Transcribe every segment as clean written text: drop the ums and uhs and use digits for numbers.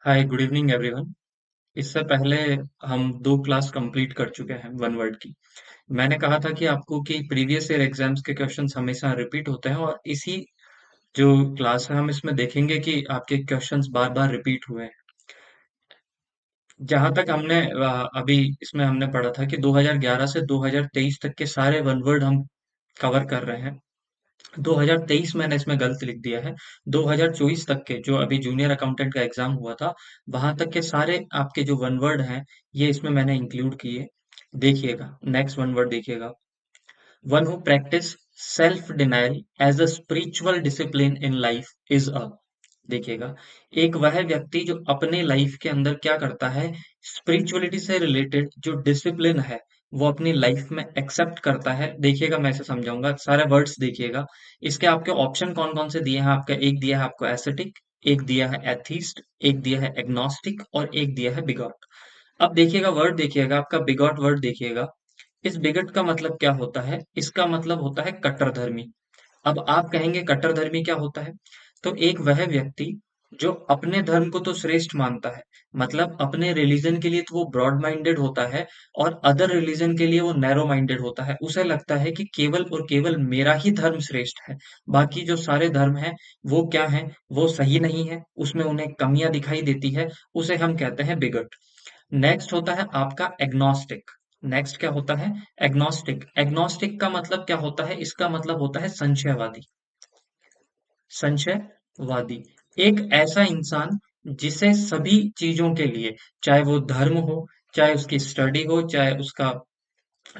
हाय, good evening everyone. इससे पहले हम दो क्लास कंप्लीट कर चुके हैं वन वर्ड की। मैंने कहा था कि आपको कि प्रीवियस ईयर एग्जाम्स के क्वेश्चंस हमेशा रिपीट होते हैं और इसी जो क्लास है हम इसमें देखेंगे कि आपके क्वेश्चंस बार बार रिपीट हुए हैं। जहां तक हमने अभी इसमें हमने पढ़ा था कि 2011 से 2023 तक के सारे वन वर्ड हम कवर कर रहे हैं। 2023 मैंने इसमें गलत लिख दिया है। 2024 तक के जो अभी जूनियर अकाउंटेंट का एग्जाम हुआ था, वहां तक के सारे आपके जो वन वर्ड हैं, ये इसमें मैंने इंक्लूड किए। देखिएगा, नेक्स्ट वन वर्ड देखिएगा। One who practice self denial as a spiritual discipline in life is a. देखिएगा, एक वह व्यक्ति जो अपने लाइफ के अंदर क्या करता है, स्पिरिचुअलिटी से रिलेटेड जो डिसिप्लिन है वो अपनी लाइफ में एक्सेप्ट करता है। देखिएगा, मैं इसे समझाऊंगा, सारे वर्ड्स देखिएगा। इसके आपके ऑप्शन कौन कौन से दिए हैं, आपका एक दिया है आपको एसेटिक, एक दिया है एथीस्ट, एक दिया है एग्नोस्टिक और एक दिया है बिगॉट। अब देखिएगा, वर्ड देखिएगा, आपका बिगॉट वर्ड देखिएगा। इस बिगट का मतलब क्या होता है, इसका मतलब होता है कट्टरधर्मी। अब आप कहेंगे कट्टरधर्मी क्या होता है? तो एक वह व्यक्ति जो अपने धर्म को तो श्रेष्ठ मानता है, मतलब अपने रिलीजन के लिए तो वो ब्रॉड माइंडेड होता है और अदर रिलीजन के लिए वो नैरो माइंडेड होता है। उसे लगता है कि केवल और केवल मेरा ही धर्म श्रेष्ठ है, बाकी जो सारे धर्म हैं वो क्या है, वो सही नहीं है, उसमें उन्हें कमियां दिखाई देती है। उसे हम कहते हैं बिगट। नेक्स्ट होता है आपका एग्नोस्टिक। नेक्स्ट क्या होता है? एग्नोस्टिक। एग्नोस्टिक का मतलब क्या होता है? इसका मतलब होता है संशयवादी। संशयवादी एक ऐसा इंसान जिसे सभी चीजों के लिए, चाहे वो धर्म हो, चाहे उसकी स्टडी हो, चाहे उसका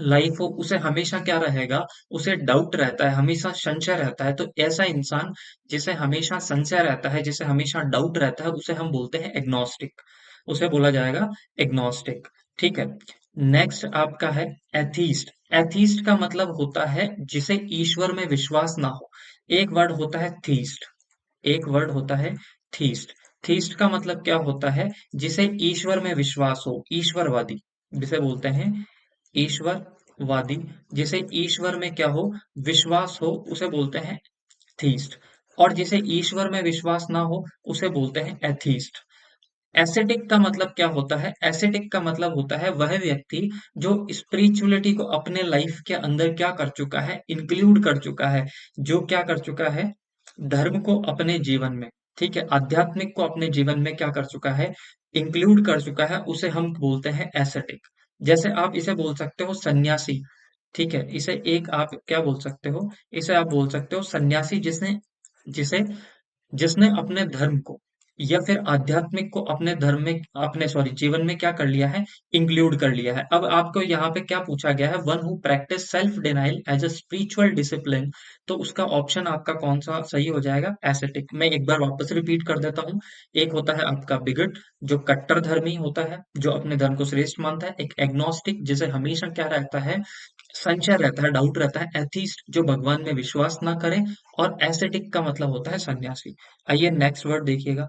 लाइफ हो, उसे हमेशा क्या रहेगा, उसे डाउट रहता है, हमेशा संशय रहता है। तो ऐसा इंसान जिसे हमेशा संशय रहता है, जिसे हमेशा डाउट रहता है, उसे हम बोलते हैं एग्नोस्टिक। उसे बोला जाएगा एग्नोस्टिक। ठीक है। नेक्स्ट आपका है एथीस्ट। एथीस्ट का मतलब होता है जिसे ईश्वर में विश्वास ना हो। एक वर्ड होता है थीस्ट, एक वर्ड होता है थीस्ट। थीस्ट का मतलब क्या होता है? जिसे ईश्वर में विश्वास हो, ईश्वरवादी, जिसे बोलते हैं ईश्वरवादी। जिसे ईश्वर में क्या हो, विश्वास हो, उसे बोलते हैं थीस्ट। और जिसे ईश्वर में विश्वास ना हो, उसे बोलते हैं एथीस्ट। एसेटिक का मतलब क्या होता है? एसेटिक का मतलब होता है वह व्यक्ति जो स्पिरिचुअलिटी को अपने लाइफ के अंदर क्या कर चुका है, इंक्लूड कर चुका है। जो क्या कर चुका है, धर्म को अपने जीवन में, ठीक है, आध्यात्मिक को अपने जीवन में क्या कर चुका है, इंक्लूड कर चुका है, उसे हम बोलते हैं एसेटिक। जैसे आप इसे बोल सकते हो सन्यासी। ठीक है, इसे एक आप क्या बोल सकते हो, इसे आप बोल सकते हो सन्यासी, जिसने जिसे जिसने अपने धर्म को या फिर आध्यात्मिक को अपने धर्म में, अपने सॉरी जीवन में क्या कर लिया है, इंक्लूड कर लिया है। अब आपको यहाँ पे क्या पूछा गया है, one who practice self denial as a spiritual discipline. तो उसका ऑप्शन आपका कौन सा सही हो जाएगा? एसेटिक। मैं एक बार वापस रिपीट कर देता हूँ। एक होता है आपका बिगट, जो कट्टर धर्मी होता है, जो अपने धर्म को श्रेष्ठ मानता है। एक एग्नोस्टिक, जिसे हमेशा क्या रहता है, संशय रहता है, डाउट रहता है। एथीस्ट, जो भगवान में विश्वास ना करे। और एसेटिक का मतलब होता है सन्यासी। आइए नेक्स्ट वर्ड देखिएगा,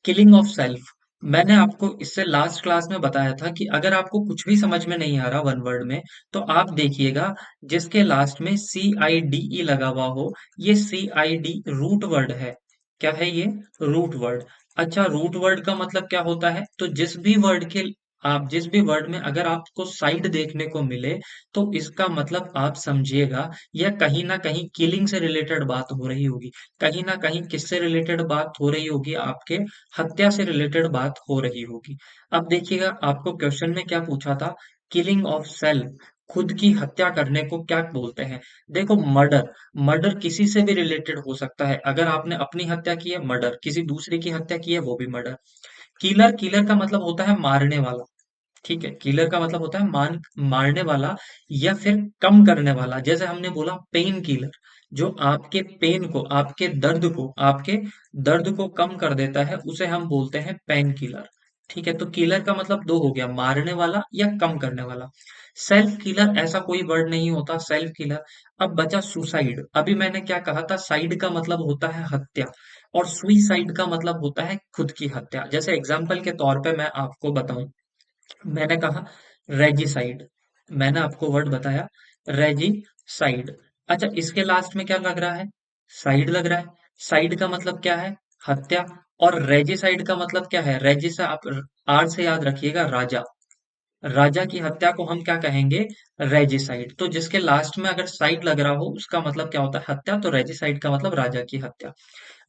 किलिंग ऑफ सेल्फ। मैंने आपको इससे लास्ट क्लास में बताया था कि अगर आपको कुछ भी समझ में नहीं आ रहा वन वर्ड में, तो आप देखिएगा जिसके लास्ट में CIDE लगा हुआ हो, ये CID रूट वर्ड है। क्या है ये? Root word. अच्छा, रूट वर्ड का मतलब क्या होता है? तो जिस भी वर्ड में अगर आपको साइड देखने को मिले, तो इसका मतलब आप समझिएगा, यह कहीं ना कहीं किलिंग से रिलेटेड बात हो रही होगी। कहीं ना कहीं किससे रिलेटेड बात हो रही होगी? आपके हत्या से रिलेटेड बात हो रही होगी। अब देखिएगा, आपको क्वेश्चन में क्या पूछा था, किलिंग ऑफ सेल्फ, खुद की हत्या करने को क्या बोलते हैं? देखो, मर्डर, मर्डर किसी से भी रिलेटेड हो सकता है। अगर आपने अपनी हत्या की है, मर्डर, किसी दूसरे की हत्या की है, वो भी मर्डर। किलर, किलर का मतलब होता है मारने वाला। ठीक है, किलर का मतलब होता है मारने वाला या फिर कम करने वाला। जैसे हमने बोला पेन किलर, जो आपके पेन को, आपके दर्द को कम कर देता है, उसे हम बोलते हैं पेन किलर। ठीक है, तो किलर का मतलब दो हो गया, मारने वाला या कम करने वाला। सेल्फ किलर ऐसा कोई वर्ड नहीं होता, सेल्फ किलर। अब बचा सुसाइड। अभी मैंने क्या कहा था, साइड का मतलब होता है हत्या, और सुइसाइड का मतलब होता है खुद की हत्या। जैसे एग्जाम्पल के तौर पे मैं आपको बताऊं, मैंने कहा रेजिसाइड, मैंने आपको वर्ड बताया रेजिसाइड। अच्छा, इसके लास्ट में क्या लग रहा है? साइड लग रहा है। साइड का मतलब क्या है? हत्या। और रेजिसाइड का मतलब क्या है? रेजिसा आप आर से याद रखिएगा, राजा। राजा की हत्या को हम क्या कहेंगे? रेजिसाइड। तो जिसके लास्ट में अगर साइड लग रहा हो उसका मतलब क्या होता है? हत्या। तो रेजिसाइड का मतलब राजा की हत्या।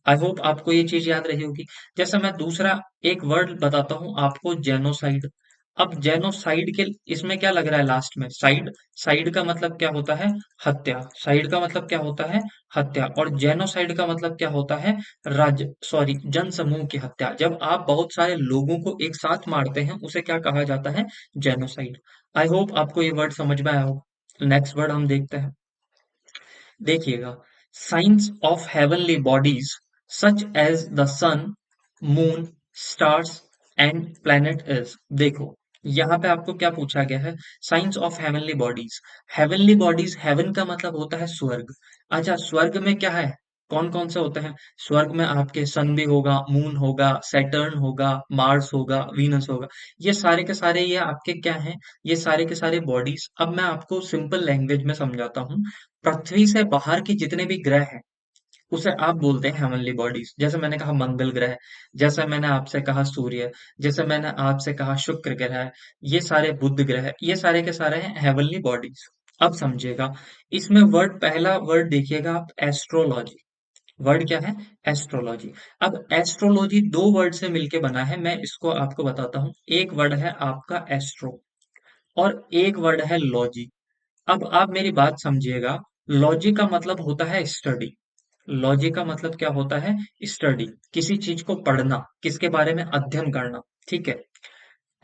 आई होप आपको ये चीज याद रही होगी। जैसे मैं दूसरा एक वर्ड बताता हूँ आपको, जेनोसाइड। अब जेनोसाइड के इसमें क्या लग रहा है लास्ट में? साइड। साइड का मतलब क्या होता है? हत्या। साइड का मतलब क्या होता है? हत्या। और जेनोसाइड का मतलब क्या होता है? राज्य, सॉरी, जनसमूह की हत्या। जब आप बहुत सारे लोगों को एक साथ मारते हैं उसे क्या कहा जाता है? जेनोसाइड। आई होप आपको ये वर्ड समझ में आया होगा। नेक्स्ट वर्ड हम देखते हैं। देखिएगा, science of heavenly bodies such as the sun, moon, stars and planet is. देखो, यहाँ पे आपको क्या पूछा गया है? Science of heavenly bodies. Heavenly bodies, heaven का मतलब होता है स्वर्ग। अच्छा, स्वर्ग में क्या है? कौन कौन से होते हैं? स्वर्ग में आपके सन भी होगा, मून होगा, सैटर्न होगा, मार्स होगा, वीनस होगा। ये सारे के सारे ये आपके क्या हैं? ये सारे के सारे बॉडीज। अब मैं आपको सिंपल लैंग्वेज में समझाता हूँ। पृथ्वी से बाहर के जितने भी ग्रह हैं उसे आप बोलते हैं हेवनली बॉडीज। जैसे मैंने कहा मंगल ग्रह, जैसे मैंने आपसे कहा सूर्य, जैसे मैंने आपसे कहा शुक्र ग्रह, ये सारे बुध ग्रह, ये सारे के सारे हैं हेवनली बॉडीज। अब समझिएगा, इसमें वर्ड, पहला वर्ड देखिएगा आप, एस्ट्रोलॉजी। वर्ड क्या है? एस्ट्रोलॉजी। अब एस्ट्रोलॉजी दो वर्ड से मिलके बना है, मैं इसको आपको बताता हूँ। एक वर्ड है आपका एस्ट्रो, और एक वर्ड है लॉजी। अब आप मेरी बात समझिएगा। लॉजी का मतलब होता है स्टडी। लॉजी का मतलब क्या होता है? स्टडी, किसी चीज को पढ़ना, किसके बारे में? अध्ययन करना। ठीक है।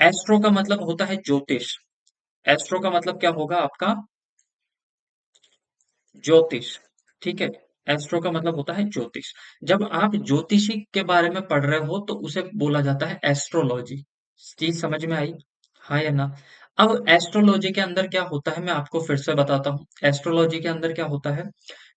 एस्ट्रो का मतलब होता है ज्योतिष। एस्ट्रो का मतलब क्या होगा आपका? ज्योतिष। ठीक है। एस्ट्रो का मतलब होता है ज्योतिष। जब आप ज्योतिषी के बारे में पढ़ रहे हो तो उसे बोला जाता है एस्ट्रोलॉजी। चीज समझ में आई? हाँ या ना? अब एस्ट्रोलॉजी के अंदर क्या होता है मैं आपको फिर से बताता हूँ। एस्ट्रोलॉजी के अंदर क्या होता है?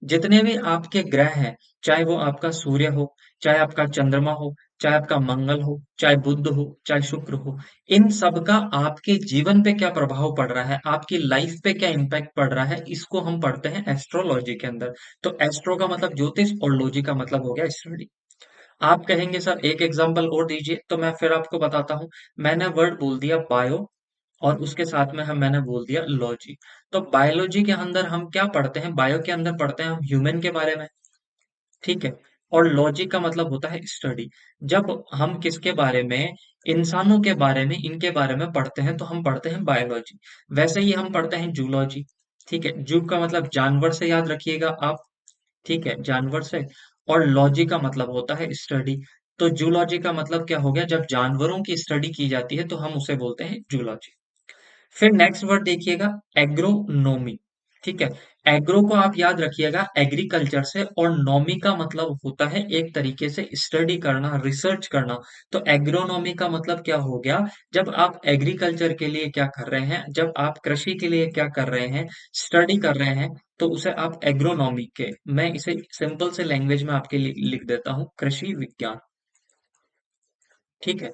जितने भी आपके ग्रह हैं, चाहे वो आपका सूर्य हो, चाहे आपका चंद्रमा हो, चाहे आपका मंगल हो, चाहे बुध हो, चाहे शुक्र हो, इन सब का आपके जीवन पे क्या प्रभाव पड़ रहा है, आपकी लाइफ पे क्या इम्पैक्ट पड़ रहा है, इसको हम पढ़ते हैं एस्ट्रोलॉजी के अंदर। तो एस्ट्रो का मतलब ज्योतिष और लॉजी का मतलब हो गया स्टडी। आप कहेंगे सर एक एग्जांपल और दीजिए, तो मैं फिर आपको बताता हूँ। मैंने वर्ड बोल दिया बायो, और उसके साथ में हम मैंने बोल दिया लॉजी। तो बायोलॉजी के अंदर हम क्या पढ़ते हैं? बायो के अंदर पढ़ते हैं हम ह्यूमन के बारे में। ठीक है। और लॉजिक का मतलब होता है स्टडी। जब हम किसके बारे में? इंसानों के बारे में, इनके बारे में पढ़ते हैं तो हम पढ़ते हैं बायोलॉजी। वैसे ही हम पढ़ते हैं जूलॉजी। ठीक है। जू का मतलब जानवर से याद रखिएगा आप। ठीक है, जानवर से। और लॉजी का मतलब होता है स्टडी। तो जूलॉजी का मतलब क्या हो गया? जब जानवरों की स्टडी की जाती है तो हम उसे बोलते हैं जूलॉजी। फिर नेक्स्ट वर्ड देखिएगा, एग्रोनोमी। ठीक है। एग्रो को आप याद रखिएगा एग्रीकल्चर से, और नोमी का मतलब होता है एक तरीके से स्टडी करना, रिसर्च करना। तो एग्रोनोमी का मतलब क्या हो गया? जब आप एग्रीकल्चर के लिए क्या कर रहे हैं, जब आप कृषि के लिए क्या कर रहे हैं, स्टडी कर रहे हैं, तो उसे आप एग्रोनॉमी के, मैं इसे सिंपल से लैंग्वेज में आपके लिए लिख देता हूँ, कृषि विज्ञान। ठीक है।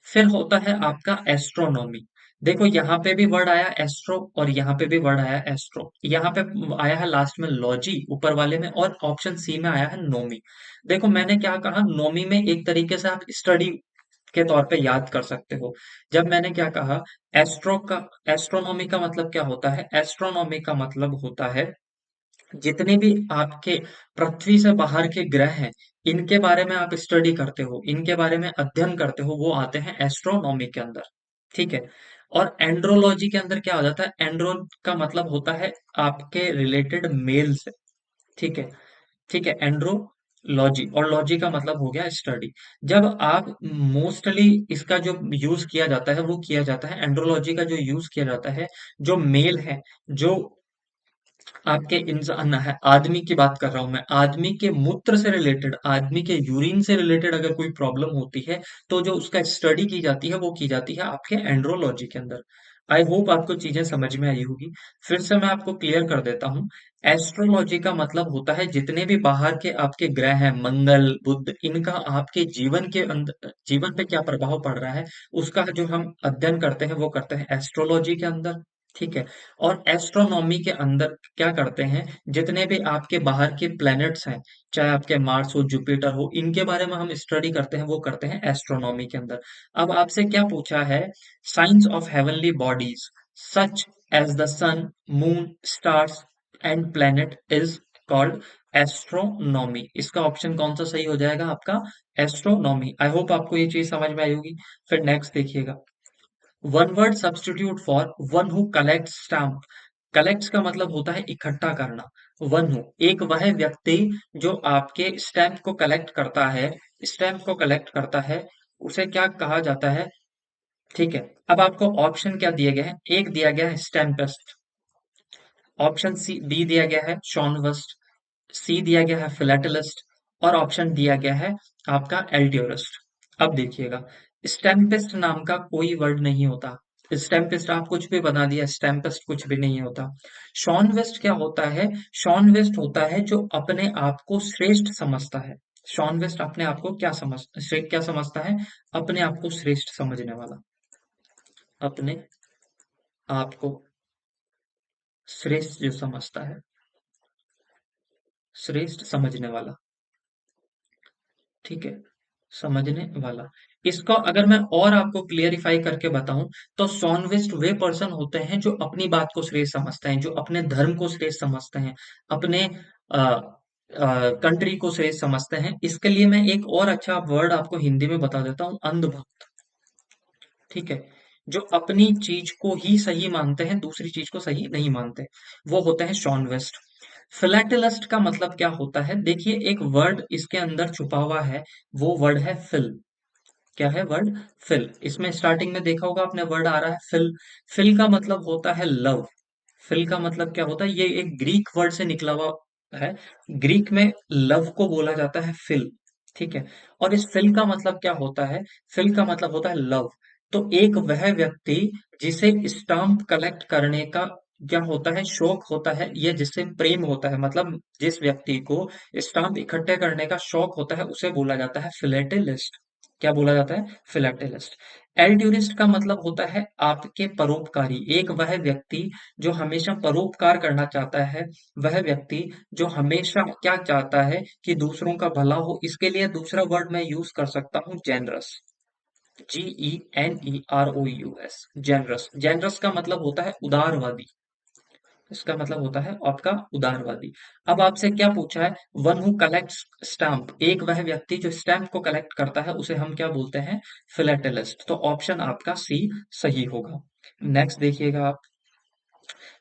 फिर होता है आपका एस्ट्रोनॉमी। देखो यहाँ पे भी वर्ड आया एस्ट्रो, और यहाँ पे भी वर्ड आया एस्ट्रो। यहाँ पे आया है लास्ट में लॉजी ऊपर वाले में, और ऑप्शन सी में आया है नोमी। देखो मैंने क्या कहा, नोमी में एक तरीके से आप स्टडी के तौर पे याद कर सकते हो। जब मैंने क्या कहा, एस्ट्रो का, एस्ट्रोनॉमी का मतलब क्या होता है? एस्ट्रोनॉमी का मतलब होता है जितने भी आपके पृथ्वी से बाहर के ग्रह हैं, इनके बारे में आप स्टडी करते हो, इनके बारे में अध्ययन करते हो, वो आते हैं एस्ट्रोनॉमी के अंदर। ठीक है। और एंड्रोलॉजी के अंदर क्या हो जाता है? एंड्रो का मतलब होता है आपके रिलेटेड मेल से। ठीक है। ठीक है, एंड्रोलॉजी, और लॉजी का मतलब हो गया स्टडी। जब आप मोस्टली इसका जो यूज किया जाता है वो किया जाता है, एंड्रोलॉजी का जो यूज किया जाता है, जो मेल है, जो आपके इंसान है, आदमी की बात कर रहा हूं मैं, आदमी के मूत्र से रिलेटेड, आदमी के यूरिन से रिलेटेड अगर कोई प्रॉब्लम होती है तो जो उसका स्टडी की जाती है वो की जाती है आपके एंड्रोलॉजी के अंदर। आई होप आपको चीजें समझ में आई होगी। फिर से मैं आपको क्लियर कर देता हूँ। एस्ट्रोलॉजी का मतलब होता है जितने भी बाहर के आपके ग्रह हैं, मंगल, बुध, इनका आपके जीवन के अंदर, जीवन पे क्या प्रभाव पड़ रहा है, उसका जो हम अध्ययन करते हैं वो करते हैं एस्ट्रोलॉजी के अंदर। ठीक है। और एस्ट्रोनॉमी के अंदर क्या करते हैं, जितने भी आपके बाहर के प्लैनेट्स हैं, चाहे आपके मार्स हो, जुपिटर हो, इनके बारे में हम स्टडी करते हैं, वो करते हैं एस्ट्रोनॉमी के अंदर। अब आपसे क्या पूछा है, science of heavenly bodies such as the sun, moon, stars and planet is called astronomy. इसका ऑप्शन कौन सा सही हो जाएगा आपका, एस्ट्रोनॉमी। आई होप आपको ये चीज समझ में आई होगी। फिर नेक्स्ट देखिएगा, one word substitute for one who collect stamp. Collects का मतलब होता है इकट्ठा करना। वन हु, एक वह व्यक्ति जो आपके स्टैम्प को कलेक्ट करता है, स्टैम्प को कलेक्ट करता है, उसे क्या कहा जाता है। ठीक है। अब आपको ऑप्शन क्या दिए गए हैं, एक दिया गया है स्टैम्पिस्ट, ऑप्शन सी बी दिया गया है शॉनवस्ट, सी दिया गया है फिलेटलिस्ट, और ऑप्शन दिया गया है आपका एल्डियोरिस्ट। अब देखिएगा, स्टैम्पिस्ट नाम का कोई वर्ड नहीं होता। स्टैम्पिस्ट आप कुछ भी बना दिया, स्टैम्पिस्ट कुछ भी नहीं होता। शॉन वेस्ट क्या होता है, शॉन वेस्ट होता है जो अपने आप को श्रेष्ठ समझता है। शॉन वेस्ट अपने आप को क्या समझता है, अपने आप को श्रेष्ठ समझने वाला, अपने आप को श्रेष्ठ जो समझता है, श्रेष्ठ समझने वाला। ठीक है, समझने वाला। इसको अगर मैं और आपको क्लियरिफाई करके बताऊं, तो सॉन्विस्ट वे पर्सन होते हैं जो अपनी बात को श्रेष्ठ समझते हैं, जो अपने धर्म को श्रेष्ठ समझते हैं, अपने कंट्री को श्रेष्ठ समझते हैं। इसके लिए मैं एक और अच्छा वर्ड आपको हिंदी में बता देता हूँ, अंधभक्त। ठीक है, जो अपनी चीज को ही सही मानते हैं, दूसरी चीज को सही नहीं मानते, वो होते हैं शॉनवेस्ट। फिलेटलिस्ट का मतलब क्या होता है, देखिए एक वर्ड इसके अंदर छुपा हुआ है, वो वर्ड है फिल। क्या है वर्ड, फिल। इसमें स्टार्टिंग में देखा होगा आपने, वर्ड आ रहा है फिल। फिल का मतलब होता है लव। फिल का मतलब क्या होता है, ये एक ग्रीक वर्ड से निकला हुआ है। ग्रीक में लव को बोला जाता है फिल। ठीक है। और इस फिल का मतलब क्या होता है, फिल का मतलब होता है लव। तो एक वह व्यक्ति जिसे स्टाम्प कलेक्ट करने का क्या होता है, शौक होता है, या जिससे प्रेम होता है, मतलब जिस व्यक्ति को स्टाम्प इकट्ठे करने का शौक होता है, उसे बोला जाता है फिलेटेलिस्ट। क्या बोला जाता है, फिलेटेलिस्ट। एल्ट्यूरिस्ट का मतलब होता है आपके परोपकारी, एक वह व्यक्ति जो हमेशा परोपकार करना चाहता है, वह व्यक्ति जो हमेशा क्या चाहता है कि दूसरों का भला हो। इसके लिए दूसरा वर्ड मैं यूज कर सकता हूँ, जेनरस। GENEROUS, generous. जेनरस का मतलब होता है उदारवादी। इसका मतलब होता है आपका उदारवादी। अब आपसे क्या पूछा है, वन हु कलेक्ट्स स्टैम्प, एक वह व्यक्ति जो स्टैम्प को कलेक्ट करता है, उसे हम क्या बोलते हैं, फिलेटेलिस्ट। तो ऑप्शन आपका सी सही होगा। नेक्स्ट देखिएगा आप,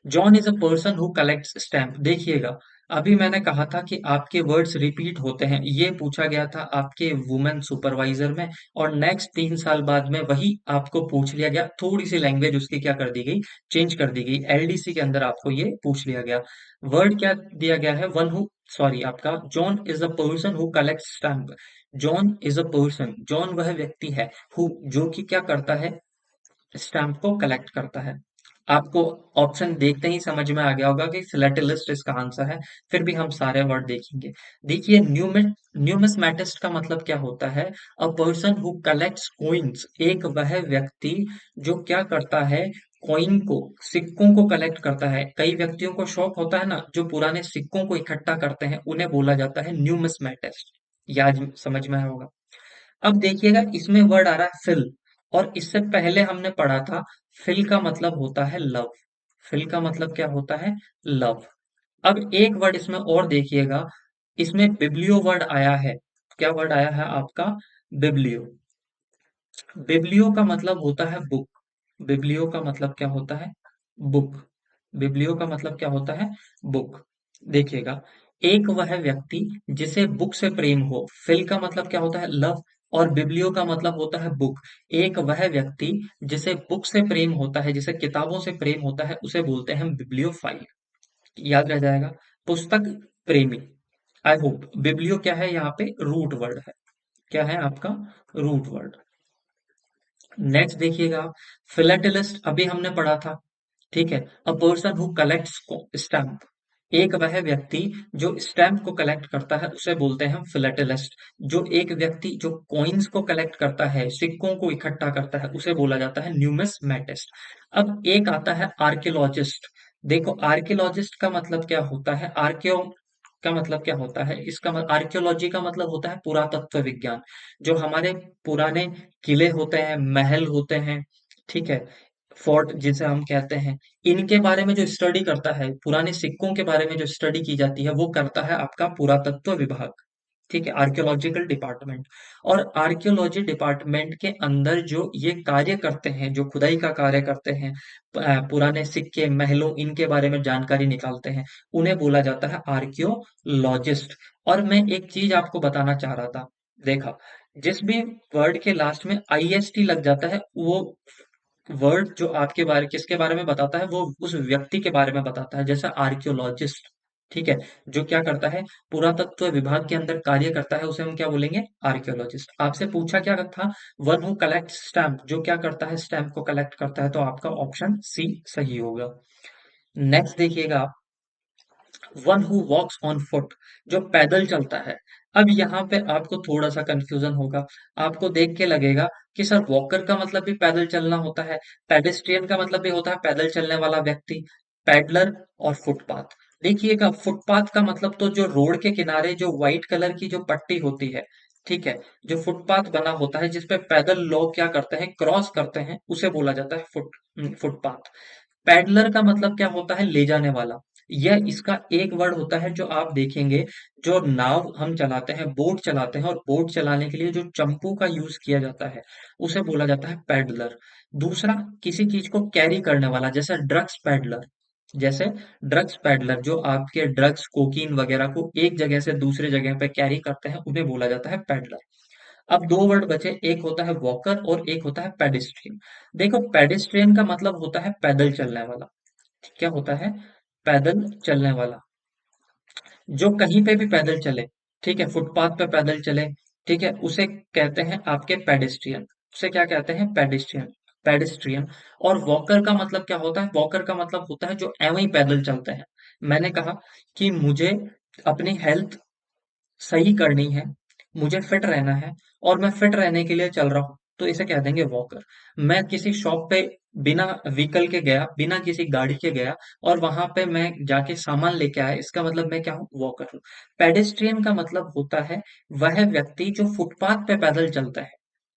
John is a person who collects stamp. देखिएगा, अभी मैंने कहा था कि आपके वर्ड्स रिपीट होते हैं, ये पूछा गया था आपके वुमेन सुपरवाइजर में, और नेक्स्ट 3 साल बाद में वही आपको पूछ लिया गया, थोड़ी सी लैंग्वेज उसकी क्या कर दी गई, चेंज कर दी गई। एलडीसी के अंदर आपको ये पूछ लिया गया। वर्ड क्या दिया गया है, वन हु, सॉरी आपका, John is a person who collects stamp. John is a person, John वह व्यक्ति है, हु जो कि क्या करता है, स्टैम्प को कलेक्ट करता है। आपको ऑप्शन देखते ही समझ में आ गया होगा कि फिलेटेलिस्ट इसका आंसर है। फिर भी हम सारे वर्ड देखेंगे। देखिए, न्यूमिस्मैटिस्ट का मतलब क्या होता है, a person who collects coins, एक वह व्यक्ति जो क्या करता है, कॉइन को, सिक्कों को कलेक्ट करता है। कई व्यक्तियों को शौक होता है ना, जो पुराने सिक्कों को इकट्ठा करते हैं, उन्हें बोला जाता है न्यूमिस्मैटिस्ट। याद समझ में आया होगा। अब देखिएगा, इसमें वर्ड आ रहा है फिल, और इससे पहले हमने पढ़ा था, फिल का मतलब होता है लव। फिल का मतलब क्या होता है, लव। अब एक वर्ड इसमें और देखिएगा, इसमें बिब्लियो वर्ड आया है। क्या वर्ड आया है आपका, बिब्लियो। बिब्लियो का मतलब होता है बुक। बिब्लियो का मतलब क्या होता है, बुक। बिब्लियो का मतलब क्या होता है, बुक। देखिएगा, एक वह व्यक्ति जिसे बुक से प्रेम हो, फिल का मतलब क्या होता है, लव, और बिब्लियो का मतलब होता है बुक। एक वह व्यक्ति जिसे बुक से प्रेम होता है, जिसे किताबों से प्रेम होता है, उसे बोलते हैं बिब्लियोफाइल। याद रह जाएगा, पुस्तक प्रेमी। आई होप, बिब्लियो क्या है यहाँ पे, रूट वर्ड है। क्या है आपका, रूट वर्ड। नेक्स्ट देखिएगा, फिलेटेलिस्ट अभी हमने पढ़ा था। ठीक है, a person who collects stamp. एक वह व्यक्ति जो स्टैम्प को कलेक्ट करता है उसे बोलते हैं फिलेटेलिस्ट। जो एक व्यक्ति जो कॉइन्स को कलेक्ट करता है, सिक्कों को इकट्ठा करता है, उसे बोला जाता है न्यूमिस्मेटिस्ट। अब एक आता है आर्कियोलॉजिस्ट। देखो आर्कियोलॉजिस्ट का मतलब क्या होता है, आर्कियो का मतलब क्या होता है, इसका आर्कियोलॉजी का मतलब होता है पुरातत्व विज्ञान। जो हमारे पुराने किले होते हैं, महल होते हैं, ठीक है, फोर्ट जिसे हम कहते हैं, इनके बारे में जो स्टडी करता है, पुराने सिक्कों के बारे में जो स्टडी की जाती है, वो करता है आपका पुरातत्व विभाग। ठीक है, आर्कियोलॉजिकल डिपार्टमेंट। और आर्कियोलॉजी डिपार्टमेंट के अंदर जो ये कार्य करते हैं, जो खुदाई का कार्य करते हैं, पुराने सिक्के, महलों, इनके बारे में जानकारी निकालते हैं, उन्हें बोला जाता है आर्कियोलॉजिस्ट। और मैं एक चीज आपको बताना चाह रहा था, देखा, जिस भी वर्ड के लास्ट में आईएसटी लग जाता है, वो वर्ड जो आपके बारे किसके बारे में बताता है, वो उस व्यक्ति के बारे में बताता है। जैसे आर्कियोलॉजिस्ट, ठीक है, जो क्या करता है, पुरातत्व विभाग के अंदर कार्य करता है, उसे हम क्या बोलेंगे, आर्कियोलॉजिस्ट। आपसे पूछा क्या था, वन हु कलेक्ट स्टैम्प, जो क्या करता है, स्टैम्प को कलेक्ट करता है, तो आपका ऑप्शन सी सही होगा। नेक्स्ट देखिएगा आप, one who walks on foot, जो पैदल चलता है। अब यहाँ पे आपको थोड़ा सा कंफ्यूजन होगा, आपको देख के लगेगा कि सर वॉकर का मतलब भी पैदल चलना होता है, पेडेस्ट्रियन का मतलब भी होता है पैदल चलने वाला व्यक्ति, पैडलर और फुटपाथ। देखिएगा फुटपाथ का मतलब तो जो रोड के किनारे जो व्हाइट कलर की जो पट्टी होती है, ठीक है, जो फुटपाथ बना होता है जिसपे पैदल लोग क्या करते हैं, क्रॉस करते हैं, उसे बोला जाता है फुटपाथ। पैडलर का मतलब क्या होता है, ले जाने वाला। यह इसका एक वर्ड होता है जो आप देखेंगे, जो नाव हम चलाते हैं, बोट चलाते हैं, और बोट चलाने के लिए जो चंपू का यूज किया जाता है, उसे बोला जाता है पैडलर। दूसरा, किसी चीज को कैरी करने वाला, जैसे ड्रग्स पैडलर, जैसे ड्रग्स पैडलर जो आपके ड्रग्स, कोकीन वगैरह को एक जगह से दूसरे जगह पे कैरी करते हैं, उन्हें बोला जाता है पैडलर। अब दो वर्ड बचे, एक होता है वॉकर और एक होता है पेडिस्ट्रियन। देखो पेडिस्ट्रियन का मतलब होता है पैदल चलने वाला। क्या होता है, पैदल चलने वाला, जो कहीं पे भी पैदल चले, ठीक है, फुटपाथ पे पैदल चले, ठीक है, उसे कहते हैं आपके पेडिस्ट्रियन। उसे क्या कहते हैं, पेडिस्ट्रियन। पेडिस्ट्रियन। और वॉकर का मतलब क्या होता है, वॉकर का मतलब होता है जो एवं ही पैदल चलते हैं। मैंने कहा कि मुझे अपनी हेल्थ सही करनी है, मुझे फिट रहना है, और मैं फिट रहने के लिए चल रहा हूँ, तो इसे कह देंगे वॉकर। मैं किसी शॉप पे बिना व्हीकल के गया, बिना किसी गाड़ी के गया, और वहां पे मैं जाके सामान लेके आया, इसका मतलब मैं क्या हूँ, वॉकर हूँ। पेडेस्ट्रियन का मतलब होता है वह व्यक्ति जो फुटपाथ पे पैदल चलता है,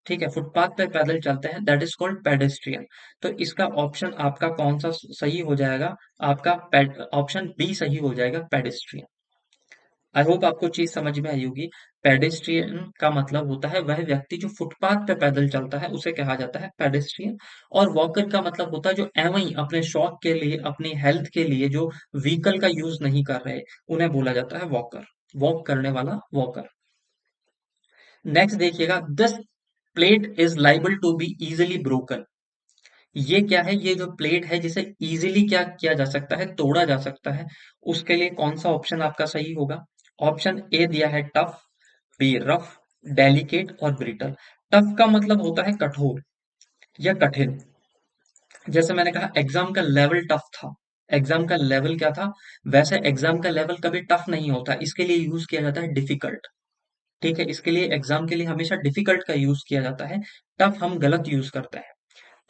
ठीक है, फुटपाथ पे पैदल चलते हैं, दैट इज कॉल्ड पेडेस्ट्रियन। तो इसका ऑप्शन आपका कौन सा सही हो जाएगा, आपका ऑप्शन बी सही हो जाएगा, पेडेस्ट्रियन। आई होप आपको चीज समझ में आई होगी। पेडेस्ट्रियन का मतलब होता है वह व्यक्ति जो फुटपाथ पे पैदल चलता है, उसे कहा जाता है पेडेस्ट्रियन। और वॉकर का मतलब होता है जो एवं ही अपने शौक के लिए, अपनी हेल्थ के लिए जो व्हीकल का यूज नहीं कर रहे, उन्हें बोला जाता है वॉकर। वॉक करने वाला वॉकर। नेक्स्ट देखिएगा, this plate is liable to be easily broken. ये क्या है, ये जो प्लेट है जिसे इजीली क्या किया जा सकता है, तोड़ा जा सकता है, उसके लिए कौन सा ऑप्शन आपका सही होगा। ऑप्शन ए दिया है टफ, बी रफ, डेलिकेट और ब्रिटल। टफ का मतलब होता है कठोर या कठिन। जैसे मैंने कहा एग्जाम का लेवल टफ था, एग्जाम का लेवल क्या था, वैसे एग्जाम का लेवल कभी टफ नहीं होता, इसके लिए यूज किया जाता है डिफिकल्ट। ठीक है, इसके लिए एग्जाम के लिए हमेशा डिफिकल्ट का यूज किया जाता है, टफ हम गलत यूज करते हैं।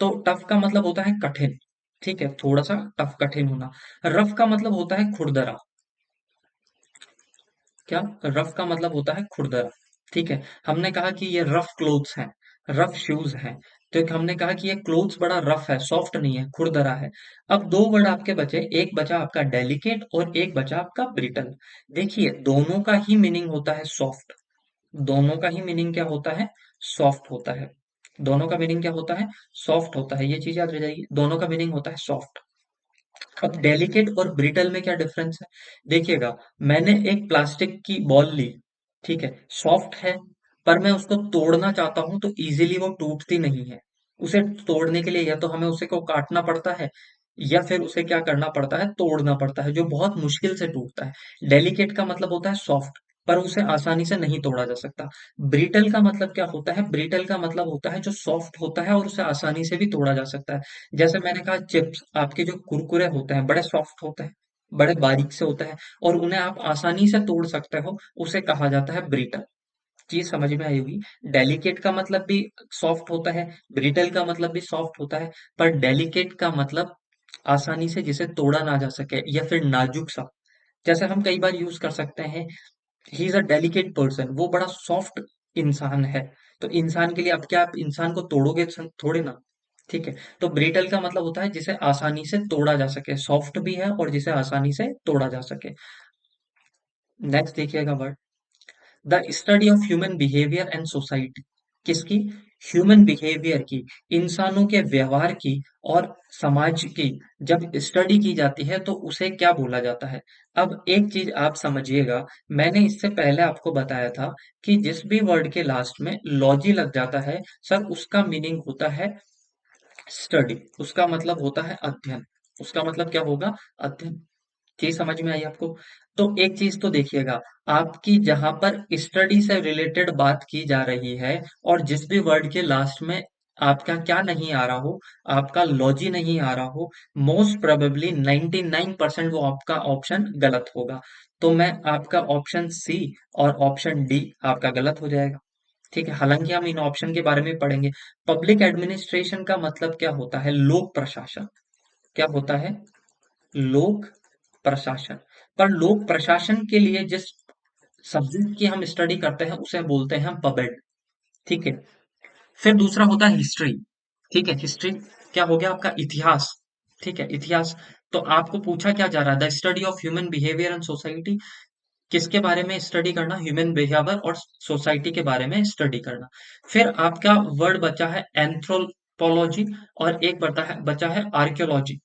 तो टफ का मतलब होता है कठिन, ठीक है, थोड़ा सा टफ, कठिन होना। रफ का मतलब होता है खुरदरा। क्या, रफ का मतलब होता है खुरदरा। ठीक है, हमने कहा कि ये रफ क्लोथ्स हैं, रफ शूज हैं, तो एक हमने कहा कि ये क्लोथ्स बड़ा रफ है, सॉफ्ट नहीं है, खुरदरा है। अब दो वर्ड आपके बचे, एक बचा आपका डेलिकेट और एक बचा आपका ब्रिटल। देखिए दोनों का ही मीनिंग होता है सॉफ्ट, दोनों का ही मीनिंग क्या होता है, सॉफ्ट होता है। दोनों का मीनिंग क्या होता है, सॉफ्ट होता है, ये चीज याद रह जाएगी, दोनों का मीनिंग होता है सॉफ्ट। अब डेलिकेट और ब्रिटल में क्या डिफरेंस है, देखिएगा, मैंने एक प्लास्टिक की बॉल ली, ठीक है, सॉफ्ट है, पर मैं उसको तोड़ना चाहता हूं तो इजीली वो टूटती नहीं है। उसे तोड़ने के लिए या तो हमें उसे को काटना पड़ता है, या फिर उसे क्या करना पड़ता है, तोड़ना पड़ता है, जो बहुत मुश्किल से टूटता है। डेलिकेट का मतलब होता है सॉफ्ट, पर उसे आसानी से नहीं तोड़ा जा सकता। ब्रिटल का मतलब क्या होता है, ब्रिटल का मतलब होता है जो सॉफ्ट होता है और उसे आसानी से भी तोड़ा जा सकता है। जैसे मैंने कहा चिप्स, आपके जो कुरकुरे होते हैं बड़े सॉफ्ट होते हैं, बड़े बारीक से होते हैं और उन्हें आप आसानी से तोड़ सकते हो, उसे कहा जाता है ब्रिटल। चीज समझ में आई होगी। डेलिकेट का मतलब भी सॉफ्ट होता है, ब्रिटल का मतलब भी सॉफ्ट होता है, पर डेलिकेट का मतलब आसानी से जिसे तोड़ा ना जा सके या फिर नाजुक सा। जैसे हम कई बार यूज कर सकते हैं, he is a delicate person, वो बड़ा सॉफ्ट इंसान है। तो इंसान के लिए अब क्या आप इंसान को तोड़ोगे थोड़े ना। ठीक है। तो ब्रिटल का मतलब होता है जिसे आसानी से तोड़ा जा सके, सॉफ्ट भी है और जिसे आसानी से तोड़ा जा सके। नेक्स्ट देखिएगा word, the study of human behaviour and society. किसकी? ह्यूमन बिहेवियर की, इंसानों के व्यवहार की और समाज की जब स्टडी की जाती है तो उसे क्या बोला जाता है? अब एक चीज आप समझिएगा, मैंने इससे पहले आपको बताया था कि जिस भी वर्ड के लास्ट में लॉजी लग जाता है सर, उसका मीनिंग होता है स्टडी, उसका मतलब होता है अध्ययन। उसका मतलब क्या होगा? अध्ययन। चीज समझ में आई आपको? तो एक चीज तो देखिएगा, आपकी जहां पर स्टडी से रिलेटेड बात की जा रही है और जिस भी वर्ड के लास्ट में आपका क्या नहीं आ रहा हो, आपका लॉजी नहीं आ रहा हो, मोस्ट प्रोबेबली 99% वो आपका ऑप्शन गलत होगा। तो मैं आपका ऑप्शन सी और ऑप्शन डी आपका गलत हो जाएगा। ठीक है, हालांकि हम इन ऑप्शन के बारे में पढ़ेंगे। पब्लिक एडमिनिस्ट्रेशन का मतलब क्या होता है? लोक प्रशासन। क्या होता है? लोक प्रशासन। पर लोक प्रशासन के लिए जिस सब्जेक्ट की हम स्टडी करते हैं उसे बोलते हैं हम पबेड। ठीक है। फिर दूसरा होता है हिस्ट्री। ठीक है, हिस्ट्री क्या हो गया आपका? इतिहास। ठीक है, इतिहास। तो आपको पूछा क्या जा रहा है? The study of human behaviour and society. किसके बारे में स्टडी करना? ह्यूमन बिहेवियर और सोसाइटी के बारे में स्टडी करना। फिर आपका वर्ड बचा है एंथ्रोपोलॉजी और एक बचा है आर्कियोलॉजी।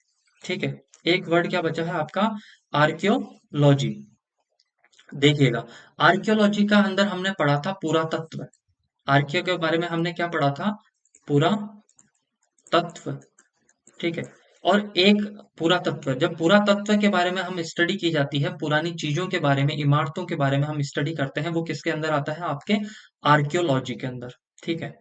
ठीक है, एक वर्ड क्या बचा है आपका? आर्कियोलॉजी। देखिएगा, आर्कियोलॉजी का अंदर हमने पढ़ा था पुरातत्व। आर्कियो के बारे में हमने क्या पढ़ा था? पुरातत्व। ठीक है। और एक पुरातत्व, जब पुरातत्व के बारे में हम स्टडी की जाती है, पुरानी चीजों के बारे में, इमारतों के बारे में हम स्टडी करते हैं, वो किसके अंदर आता है? आपके आर्कियोलॉजी के अंदर। ठीक है।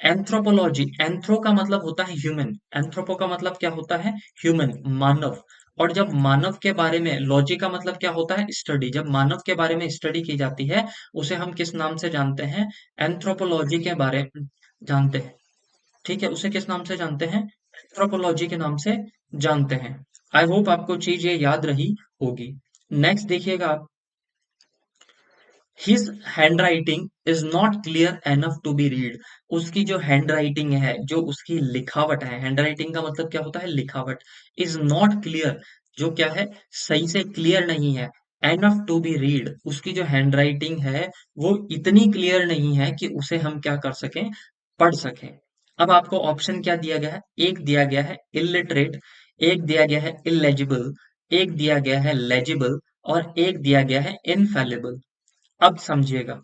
एंथ्रोपोलॉजी, एंथ्रो का मतलब होता है ह्यूमन, एंथ्रोपो का मतलब क्या होता है? ह्यूमन, मानव। और जब मानव के बारे में, लॉजी का मतलब क्या होता है? स्टडी। जब मानव के बारे में स्टडी की जाती है उसे हम किस नाम से जानते हैं? एंथ्रोपोलॉजी के बारे में जानते हैं। ठीक है, उसे किस नाम से जानते हैं? एंथ्रोपोलॉजी के नाम से जानते हैं। आई होप आपको चीज ये याद रही होगी। नेक्स्ट देखिएगा आप, his handwriting is not clear enough to be read. उसकी जो हैंड राइटिंग है, जो उसकी लिखावट है, हैंड राइटिंग का मतलब क्या होता है? लिखावट। इज नॉट क्लियर, जो क्या है? सही से क्लियर नहीं है। एनफ टू बी रीड, उसकी जो हैंड राइटिंग है वो इतनी क्लियर नहीं है कि उसे हम क्या कर सकें? पढ़ सकें। अब आपको ऑप्शन क्या दिया गया है? एक दिया गया है इलिटरेट, एक दिया गया है इलेजिबल, एक दिया गया है लेजिबल और एक दिया गया है इनफेलिबल। अब समझिएगा,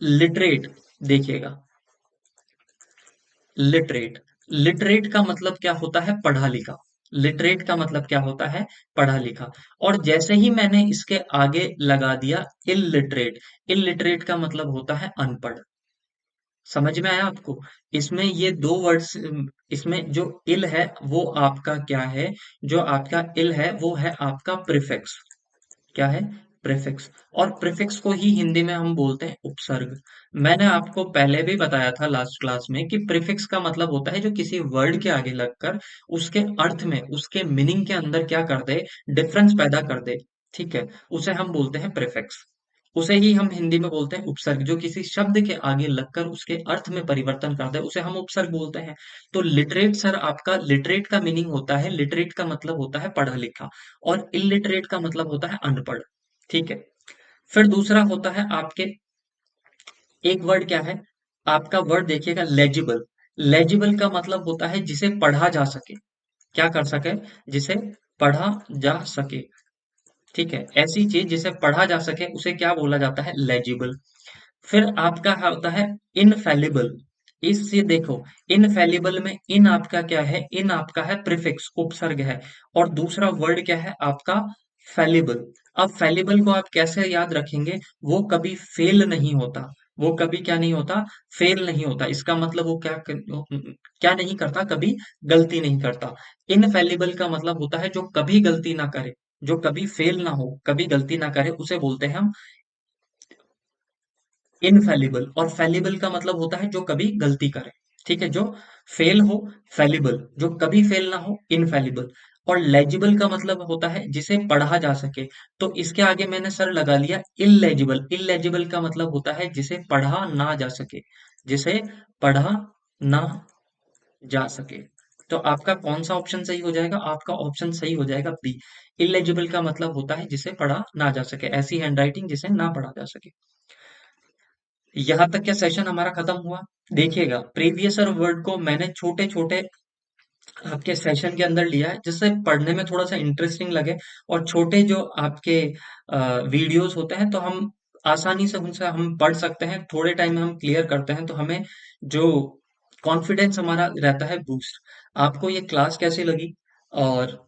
लिटरेट, देखिएगा, लिटरेट, लिटरेट का मतलब क्या होता है? पढ़ा लिखा। लिटरेट का मतलब क्या होता है? पढ़ा लिखा। और जैसे ही मैंने इसके आगे लगा दिया इलिटरेट, इलिटरेट का मतलब होता है अनपढ़। समझ में आया आपको? इसमें ये दो वर्ड्स, इसमें जो इल है वो आपका क्या है? जो आपका इल है वो है आपका प्रीफिक्स। क्या है? प्रीफिक्स। और प्रीफिक्स को ही हिंदी में हम बोलते हैं उपसर्ग। मैंने आपको पहले भी बताया था लास्ट क्लास में कि प्रीफिक्स का मतलब होता है जो किसी वर्ड के आगे लगकर उसके अर्थ में, उसके मीनिंग के अंदर क्या कर दे? डिफरेंस पैदा कर दे। ठीक है, उसे हम बोलते हैं प्रीफिक्स। उसे ही हम हिंदी में बोलते हैं उपसर्ग, जो किसी शब्द के आगे लगकर उसके अर्थ में परिवर्तन कर दे उसे हम उपसर्ग बोलते हैं। तो लिटरेट सर, आपका लिटरेट का मीनिंग होता है, लिटरेट का मतलब होता है पढ़ा लिखा और इलिटरेट का मतलब होता है अनपढ़। ठीक है। फिर दूसरा होता है आपके, एक वर्ड क्या है? आपका वर्ड देखिएगा लेजिबल। लेजिबल का मतलब होता है जिसे पढ़ा जा सके। क्या कर सके? जिसे पढ़ा जा सके। ठीक है, ऐसी चीज जिसे पढ़ा जा सके उसे क्या बोला जाता है? लेजिबल। फिर आपका होता है इनफेलिबल। इससे देखो, इनफेलिबल में इन आपका क्या है? इन आपका है प्रीफिक्स, उपसर्ग है। और दूसरा वर्ड क्या है आपका? फेलिबल। अब फेलिबल को आप कैसे याद रखेंगे? वो कभी फेल नहीं होता। वो कभी क्या नहीं होता, फेल नहीं होता। इसका मतलब वो क्या नहीं करता, कभी गलती नहीं करता। इनफैलिबल का मतलब होता है जो कभी गलती ना करे, जो कभी फेल ना हो, कभी गलती ना करे, उसे बोलते हैं हम इनफैलिबल। और फैलिबल का मतलब होता है जो कभी गलती करे। ठीक है, जो फेल हो फैलिबल, जो कभी फेल ना हो इनफैलिबल। और लेजिबल का मतलब होता है जिसे पढ़ा जा सके। तो इसके आगे मैंने सर लगा लिया इलेजिबल। इलेजिबल का मतलब होता है जिसे पढ़ा ना जा सके, जिसे पढ़ा ना जा सके। तो आपका कौन सा ऑप्शन सही हो जाएगा? आपका ऑप्शन सही हो जाएगा बी। इलेजिबल का मतलब होता है जिसे पढ़ा ना जा सके, ऐसी हैंडराइटिंग जिसे ना पढ़ा जा सके। यहाँ तक क्या सेशन हमारा खत्म हुआ? देखिएगा, प्रीवियस ईयर वर्ड को मैंने छोटे छोटे आपके सेशन के अंदर लिया है, जिससे पढ़ने में थोड़ा सा इंटरेस्टिंग लगे। और छोटे जो आपके वीडियोस होते हैं, तो हम आसानी से उनसे हम पढ़ सकते हैं, थोड़े टाइम में हम क्लियर करते हैं, तो हमें जो कॉन्फिडेंस हमारा रहता है बूस्ट। आपको ये क्लास कैसी लगी? और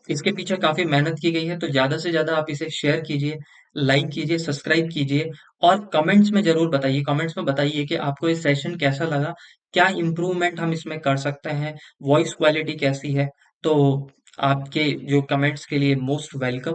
इसके पीछे काफ़ी मेहनत की गई है, तो ज़्यादा से ज़्यादा आप इसे शेयर कीजिए, लाइक कीजिए, सब्सक्राइब कीजिए। और कमेंट्स में ज़रूर बताइए, कमेंट्स में बताइए कि आपको ये सेशन कैसा लगा, क्या इम्प्रूवमेंट हम इसमें कर सकते हैं, वॉइस क्वालिटी कैसी है। तो आपके जो कमेंट्स के लिए मोस्ट वेलकम।